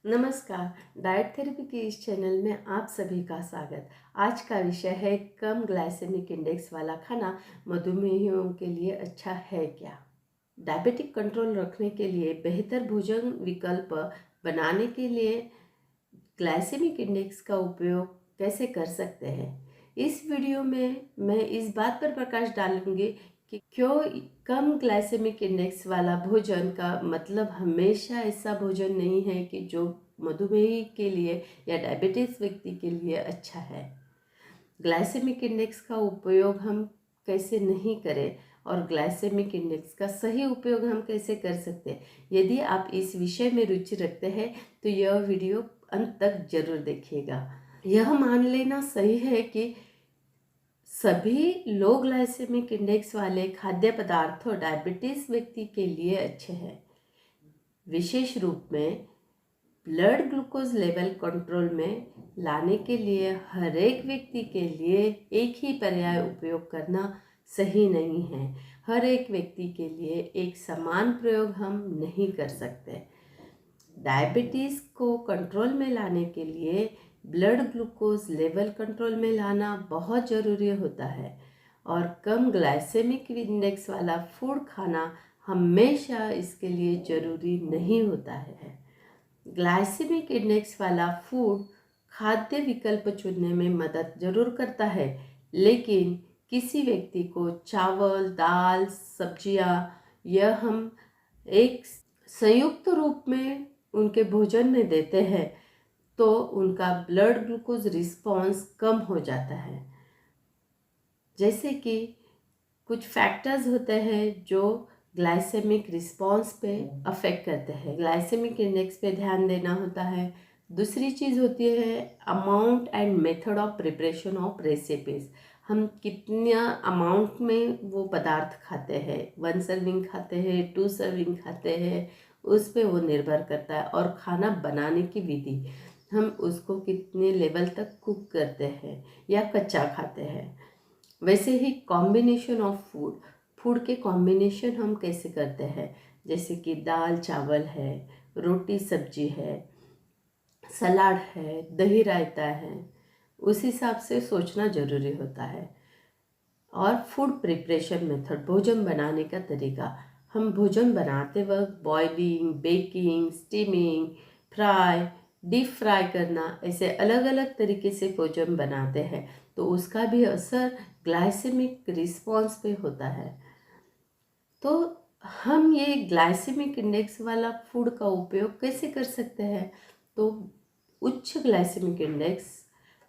नमस्कार। Diet therapy के इस चैनल में आप सभी का स्वागत। आज का विषय है कम ग्लाइसेमिक इंडेक्स वाला खाना मधुमेहियों के लिए अच्छा है क्या। डायबिटिक कंट्रोल रखने के लिए बेहतर भोजन विकल्प बनाने के लिए ग्लाइसेमिक इंडेक्स का उपयोग कैसे कर सकते हैं। इस वीडियो में मैं इस बात पर प्रकाश डालूंगी कि क्यों कम ग्लाइसेमिक इंडेक्स वाला भोजन का मतलब हमेशा ऐसा भोजन नहीं है कि जो मधुमेह के लिए या डायबिटीज़ व्यक्ति के लिए अच्छा है। ग्लाइसेमिक इंडेक्स का उपयोग हम कैसे नहीं करें और ग्लाइसेमिक इंडेक्स का सही उपयोग हम कैसे कर सकते हैं। यदि आप इस विषय में रुचि रखते हैं तो यह वीडियो अंत तक जरूर देखिएगा। यह मान लेना सही है कि सभी लो ग्लाइसेमिक इंडेक्स वाले खाद्य पदार्थ डायबिटीज़ व्यक्ति के लिए अच्छे हैं। विशेष रूप में ब्लड ग्लूकोज लेवल कंट्रोल में लाने के लिए हर एक व्यक्ति के लिए एक ही पर्याय उपयोग करना सही नहीं है। हर एक व्यक्ति के लिए एक समान प्रयोग हम नहीं कर सकते। डायबिटीज़ को कंट्रोल में लाने के लिए ब्लड ग्लूकोज लेवल कंट्रोल में लाना बहुत ज़रूरी होता है और कम ग्लाइसेमिक इंडेक्स वाला फूड खाना हमेशा इसके लिए ज़रूरी नहीं होता है। ग्लाइसेमिक इंडेक्स वाला फूड खाद्य विकल्प चुनने में मदद जरूर करता है, लेकिन किसी व्यक्ति को चावल, दाल, सब्जियां यह हम एक संयुक्त रूप में उनके भोजन में देते हैं तो उनका ब्लड ग्लूकोज रिस्पॉन्स कम हो जाता है। जैसे कि कुछ फैक्टर्स होते हैं जो ग्लाइसेमिक रिस्पॉन्स पे अफेक्ट करते हैं। ग्लाइसेमिक इंडेक्स पे ध्यान देना होता है। दूसरी चीज़ होती है amount and method of preparation of recipes. हम कितना अमाउंट में वो पदार्थ खाते हैं, 1 सर्विंग खाते हैं, 2 सर्विंग खाते हैं, उस पे वो निर्भर करता है। और खाना बनाने की विधि, हम उसको कितने लेवल तक कुक करते हैं या कच्चा खाते हैं। वैसे ही कॉम्बिनेशन ऑफ फूड के कॉम्बिनेशन हम कैसे करते हैं, जैसे कि दाल चावल है, रोटी सब्जी है, सलाद है, दही रायता है, उस हिसाब से सोचना ज़रूरी होता है। और फूड प्रिपरेशन मेथड, भोजन बनाने का तरीका, हम भोजन बनाते वक्त boiling, baking, steaming, fry, deep fry करना, ऐसे अलग अलग तरीके से भोजन बनाते हैं तो उसका भी असर ग्लाइसेमिक रिस्पॉन्स पे होता है। तो हम ये ग्लाइसेमिक इंडेक्स वाला फूड का उपयोग कैसे कर सकते हैं। तो उच्च ग्लाइसेमिक इंडेक्स,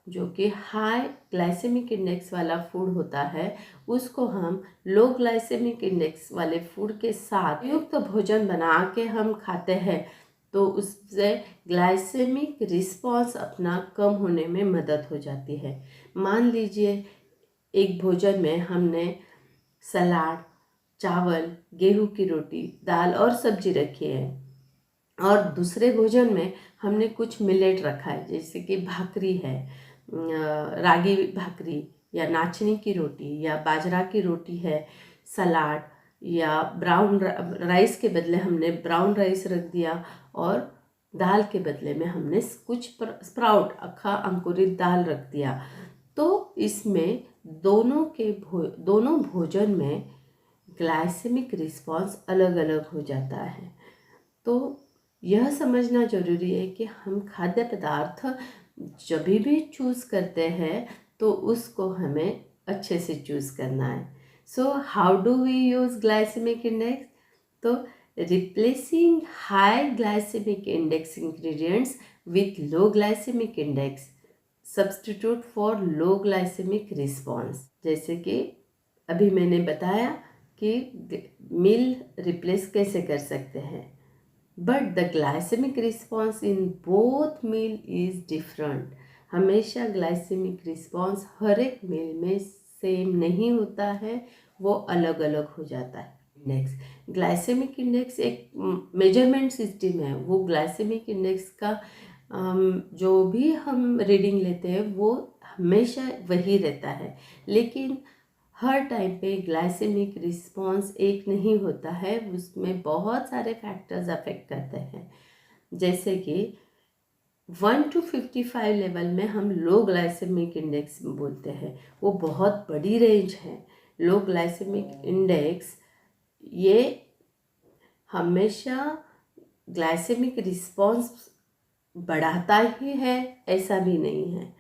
जो कि हाई ग्लाइसेमिक इंडेक्स वाला फूड होता है, उसको हम लो ग्लाइसेमिक इंडेक्स वाले फूड के साथ युक्त भोजन बना के हम खाते हैं तो उससे ग्लाइसेमिक रिस्पॉन्स अपना कम होने में मदद हो जाती है। मान लीजिए एक भोजन में हमने सलाद, चावल, गेहूं की रोटी, दाल और सब्जी रखी है और दूसरे भोजन में हमने कुछ मिलेट रखा है, जैसे कि भाकरी है, रागी भाकरी या नाचनी की रोटी या बाजरा की रोटी है, सलाद या ब्राउन राइस के बदले हमने ब्राउन राइस रख दिया और दाल के बदले में हमने कुछ स्प्राउट, अक्खा अंकुरित दाल रख दिया। तो इसमें दोनों भोजन में ग्लाइसेमिक रिस्पॉन्स अलग अलग हो जाता है। तो यह समझना जरूरी है कि हम खाद्य पदार्थ जब भी चूज़ करते हैं तो उसको हमें अच्छे से चूज़ करना है। So how do we use glycemic index. तो replacing high glycemic index ingredients with low glycemic index substitute for low glycemic response. जैसे कि अभी मैंने बताया कि मील रिप्लेस कैसे कर सकते हैं, but the glycemic response in both meal is different. हमेशा ग्लाइसेमिक रिस्पॉन्स हर एक मील में सेम नहीं होता है, वो अलग अलग हो जाता है। इंडेक्स, ग्लाइसेमिक इंडेक्स एक मेजरमेंट सिस्टम है। वो ग्लाइसेमिक इंडेक्स का जो भी हम रीडिंग लेते हैं वो हमेशा वही रहता है, लेकिन हर टाइम पे ग्लाइसेमिक रिस्पॉन्स एक नहीं होता है, उसमें बहुत सारे फैक्टर्स अफेक्ट करते हैं। जैसे कि 1 to 55 लेवल में हम लो ग्लाइसेमिक इंडेक्स बोलते हैं। वो बहुत बड़ी रेंज है। लो ग्लाइसेमिक इंडेक्स ये हमेशा ग्लाइसेमिक रिस्पॉन्स बढ़ाता ही है ऐसा भी नहीं है।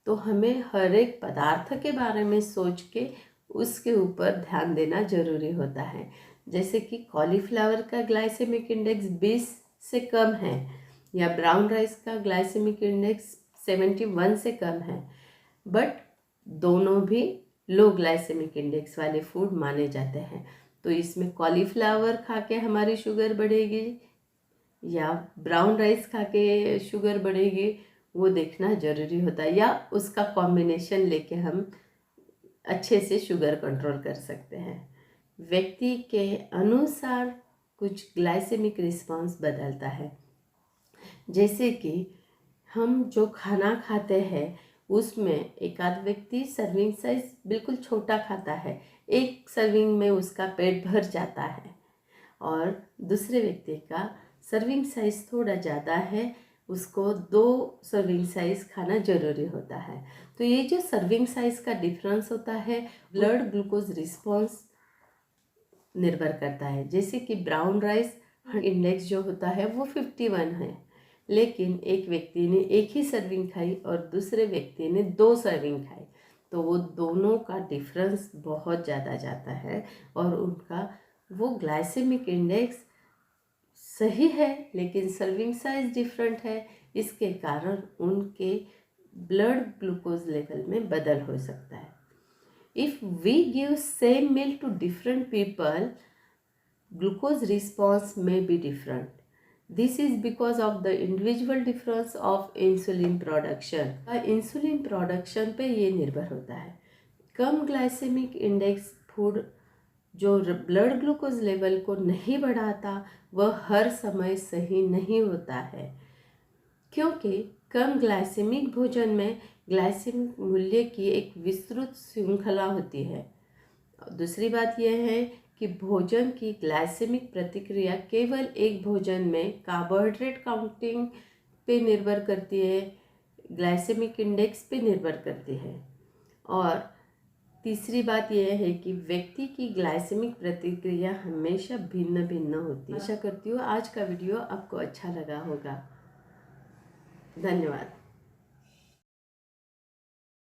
तो हमें हर एक पदार्थ के बारे में सोच के उसके ऊपर ध्यान देना ज़रूरी होता है। जैसे कि कॉलीफ्लावर का ग्लाइसेमिक इंडेक्स 20 से कम है या ब्राउन राइस का ग्लाइसेमिक इंडेक्स 71 से कम है, बट दोनों भी लो ग्लाइसेमिक इंडेक्स वाले फूड माने जाते हैं। तो इसमें कॉलीफ्लावर खा के हमारी शुगर बढ़ेगी या ब्राउन राइस खा के शुगर बढ़ेगी, वो देखना ज़रूरी होता है, या उसका कॉम्बिनेशन लेके हम अच्छे से शुगर कंट्रोल कर सकते हैं। व्यक्ति के अनुसार कुछ ग्लाइसेमिक रिस्पांस बदलता है। जैसे कि हम जो खाना खाते हैं उसमें एक आध व्यक्ति सर्विंग साइज बिल्कुल छोटा खाता है, एक सर्विंग में उसका पेट भर जाता है, और दूसरे व्यक्ति का सर्विंग साइज थोड़ा ज़्यादा है, उसको 2 सर्विंग साइज खाना ज़रूरी होता है। तो ये जो सर्विंग साइज का डिफरेंस होता है ब्लड ग्लूकोज रिस्पॉन्स निर्भर करता है। जैसे कि ब्राउन राइस इंडेक्स जो होता है वो 51 है, लेकिन एक व्यक्ति ने एक ही सर्विंग खाई और दूसरे व्यक्ति ने 2 सर्विंग खाई, तो वो दोनों का डिफरेंस बहुत ज़्यादा जाता है और उनका वो ग्लाइसेमिक इंडेक्स सही है लेकिन सर्विंग साइज डिफरेंट है। इसके कारण उनके ब्लड ग्लूकोज लेवल में बदल हो सकता है। If we give same meal to different people, glucose response may be different. This is because of the individual difference of insulin production. Insulin production पे ये निर्भर होता है। कम ग्लाइसेमिक इंडेक्स फूड जो ब्लड ग्लूकोज लेवल को नहीं बढ़ाता वह हर समय सही नहीं होता है, क्योंकि कम ग्लाइसेमिक भोजन में ग्लाइसेमिक मूल्य की एक विस्तृत श्रृंखला होती है। दूसरी बात यह है कि भोजन की ग्लाइसेमिक प्रतिक्रिया केवल एक भोजन में कार्बोहाइड्रेट काउंटिंग पे निर्भर करती है, ग्लाइसेमिक इंडेक्स पे निर्भर करती है। और तीसरी बात यह है कि व्यक्ति की ग्लाइसेमिक प्रतिक्रिया हमेशा भिन्न भिन्न होती है। आशा करती हूँ आज का वीडियो आपको अच्छा लगा होगा। धन्यवाद।